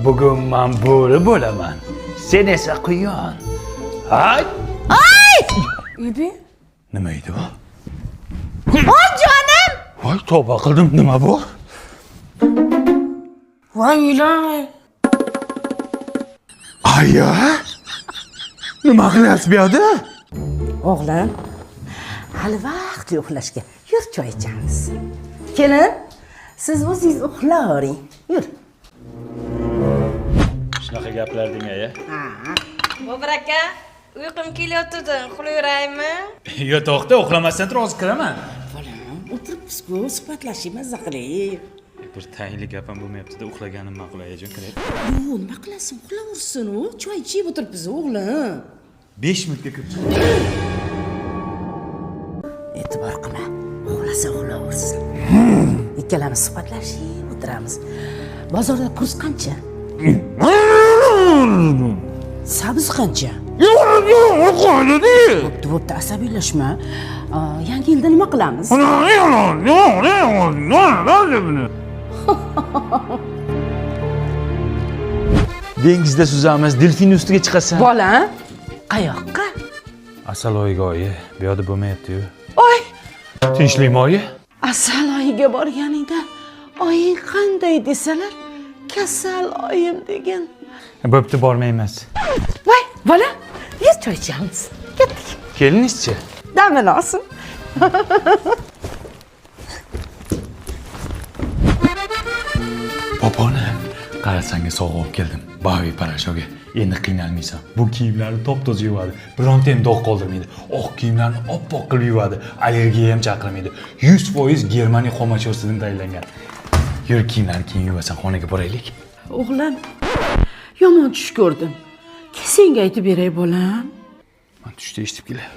Bugun men bo'ri bo'laman. Sen esa quyon. Hay! Ibi? Nima edi bu? Voy jonim! Voy, tavba qildim, nima bu? Voy ilohi. Aya! Nima qilyapsiz bu yerda? O'g'lim, hali vaqt uxlashga. Yur choy ichamiz. Kelin, siz o'zingiz uxlavering. Yur. Shunaqa gaplar demay-a. Bobur aka, uyqum kelyotdi, uxlayveraymi? Yotoqda uxlamasdan turib hozir kiraman. Bolam, o'tiribsiz-ku, suhbatlashib, mazza qilib. Bir tayinli gap ham bo'lmayapti-da, uxlaganim ma'qul ayajon kirib. Yo'q, nima qilasan? Uxlaversin u. Choy ichib o'tiribsiz, o'g'lim. 5 minutga kirib chiqdim. E'tibor qilma. Uxlasa uxlaversin. Ikkalamiz suhbatlashib o'tiramiz. Bozorda kurs qancha? Sabz qancha? Bo'pti, asabiylashma. Yangi yilda nima qilamiz? Dengizda suzamiz, delfin ustiga chiqasan. Bolam, qayoqqa? Asaloyiga oyi, bu yerda bo'lmayapti-yu. Oy, Tinchlikmi oyi? Asaloyiga borganingda oying qanday desalar, kasal oyim degan. Bo'pti, bormaymiz. Voy, bola, yur choy ichamiz. Ketdik. Kelinizchi. Damini olsin. Poponi, qarasanga sovg'a olib keldim. Bavi parashoga. Endi qiynalmaysan. Bu kiyimlarni top-toza yuvadi. Bironta ham dog' qoldirmaydi. Oq kiyimlarni oppoq qilib yuvadi. Allergiya ham chaqirmaydi. 100% Germaniya xomashyorasidan tayyorlangan. Yur, kiyimlarni keyin yuvasan, xonaga boraylik. O'g'lim, yomon tush ko'rdim. Senga aytib beray, bolam. Men tushda eshitib kelay.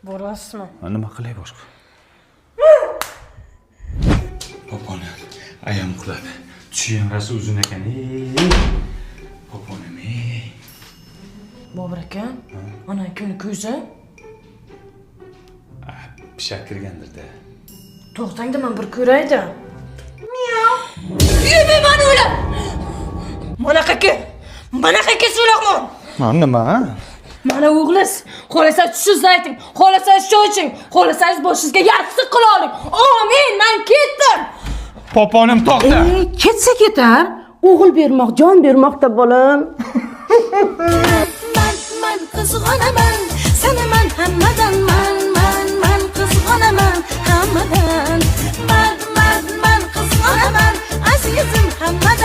Borasizmi? Nima qilay boshqa? Poponi, ayam uxladi. Tushi ham rosa uzun ekan. Poponim. Bobur aka, ana kuni ko'zi. Pishak kirgandir-da. To'xtangda men bir ko'rayda. Miyav. Yurmayman o'lim. Manaqaki so'laqman. Nima? Mana o'g'liz, xohlasangiz tushingizni ayting, xohlasangiz choy iching, xohlasangiz boshingizga yassi qila oling. Amin, men ketdim. Poponim to'xta. Ketsa ketar. O'g'il bermoq, jon bermoqda bolam. Man qizg'onaman, seni man hammadan man qizg'onaman hammadan. Man qizg'onaman, azizim hammadan.